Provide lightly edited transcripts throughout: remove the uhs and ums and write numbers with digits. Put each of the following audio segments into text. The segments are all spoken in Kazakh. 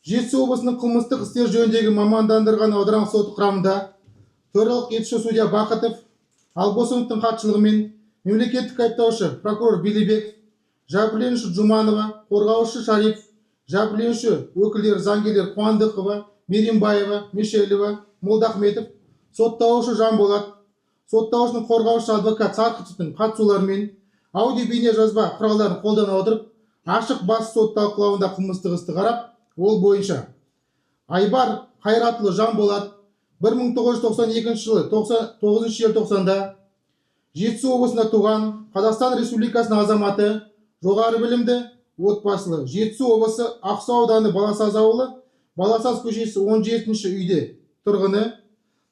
Жетісу облысының қылмыстық істер жөніндегі мамандандырылған ауданаралық соты құрамында төрағалық етуші судья Бақытов, Албосовтың хатшылығымен мемлекеттік айыптаушы прокурор Билебеков, жәбірленуші Жуманова, қорғаушы Шариф, жәбірленуші өкілдері заңгерлер Қуандықова, Меримбаева, Мешелева, Молдахметов, сотталушы Жанболат, сотталушының қорғаушы адвокат Сарқытовтың қатысуларымен аудио-бейне жазба құралдарын қолдана отырып, ашық бас сот талқылауында қылмыстық істі қарап, ол бойынша Айбар Қайратұлы Жанболат 1992 жылы 9 желтоқсанда Жетісу облысында туған, Қазақстан Республикасының азаматы, жоғары білімді, отбасылы, Жетісу облысы Ақсу ауданы Баласаз ауылы, Баласаз көшесі 17-ші үйде тұрғыны,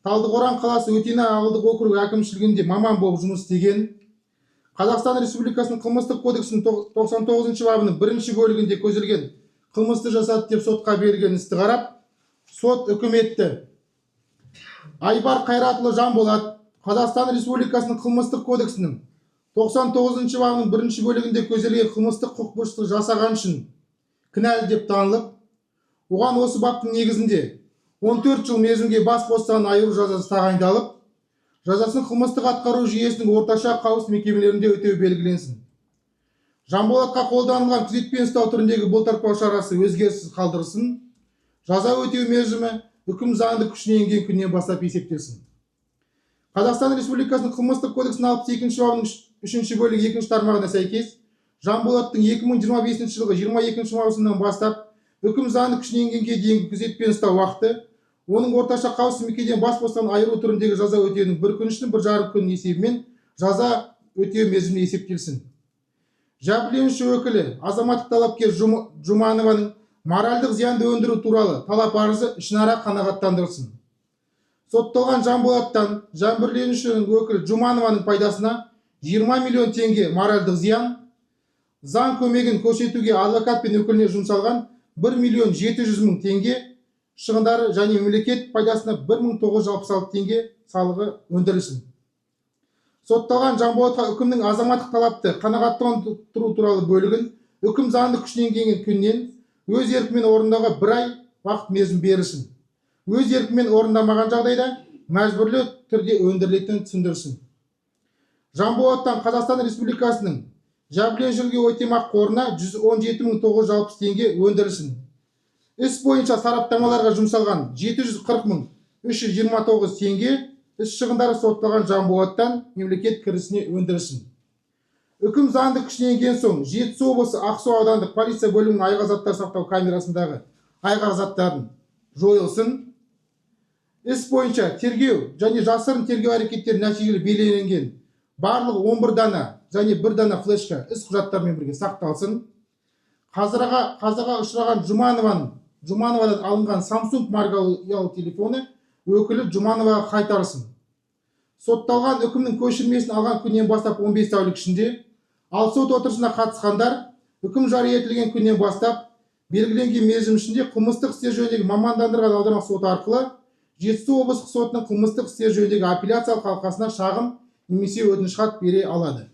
Талдықорған қаласы Өтена ауылдық округі әкімшілігінде маман болып жұмыс істеген, Қазақстан Республикасының қылмыстық кодексінің 99 бабының 1 бөлігінде көзделген қылмысты жасады деп сотқа берілген істі қарап, сот үкім етті. Айбар Қайратұлы Жанболат Қазақстан Республикасының қылмыстық кодексінің 99 бабының 1 бөлігінде көзделген қылмыстық құқық бұзушылық жасаған үшін кінәлі деп танылып, оған осы баптың негізінде 14 жыл мерзімге бас бостандығынан айыру жазасы тағайындалып, жазасын қылмыстық атқару жүйесінің орташа қауіпсіз мекемелерінде өтеу белгіленсін. Жанболатқа қолданылған күзетпен ұстау түріндегі бұлтартпау шарасы өзгеріссіз қалдырылсын. Жаза өтеу мерзімі үкім заңды күшіне енген күннен бастап есептелсін. Қазақстан Республикасының қылмыстық кодексінің 62 бабының 3 бөлігі 2 тармағына сәйкес Жанболаттың 2025 жылғы 22 маусымнан бастап үкім заңды күшіне енгенге дейінгі күзетпен ұстау уақыты, оның орташа қауіпсіз мекемеден бас бостандығынан айыру түріндегі жаза өтеудің 1 күн ішін 1,5 күн есебімен жаза өтеу мерзіміне есептелсін. Жәбірленуші өкілі азаматтық талапкер Жуманованың моральдық зиянды өндіру туралы талап арызы ішінара қанағаттандырылсын. Сотталған Жанболаттан жәбірленушінің өкілі Жуманованың пайдасына 20 миллион теңге моральдық зиян, заң көмегін көрсетуге адвокат пен өкіліне жұмсалған 1 миллион 700 мың теңге шығындары және мемлекет пайдасына 1966 теңге салығы өндірілсін. Сотталған Жанболатқа үкімнің азаматтық талапты қанағаттандыру туралы бөлігін үкім заңды күшіне енген күннен өз еркімен орындауға 1 ай уақыт мерзім берілсін. Өз еркімен орындамаған жағдайда мәжбүрлі түрде өндірілетінін түсіндірсін. Жанболаттан Қазақстан Республикасының жәбірленушіге өтемақы қорына 117.960 теңге өндірілсін. Іс бойынша сараптамаларға жұмсалған 740.329 теңге іс шығындары сотталған Жанболаттан мемлекет кірісіне өндірілсін. Үкім заңды күшіне енген соң Жетісу облысы Ақсу аудандық полиция бөлімінің айғақ заттар сақтау камерасындағы айғақ заттарын жойылсын. Іс бойынша тергеу және жасырын тергеу әрекеттері нәтижелі белгіленген барлық 11 дана және 1 дана флешка іс құжаттармен бірге сақталсын. Қазаға ұшыраған Жумановадан алынған Samsung маркалы ұялы телефоны өкілі Жумановаға қайтарылсын. Сотталған үкімнің көшірмесін алған күннен бастап 15 тәулік ішінде, ал сот отырысына қатысқандар үкім жария етілген күннен бастап белгіленген мерзім ішінде қылмыстық істер жөніндегі мамандандырылған ауданаралық сот арқылы Жетісу облыстық сотының қылмыстық істер жөніндегі апелляциялық алқасына шағым немесе өтініш хат бере алады.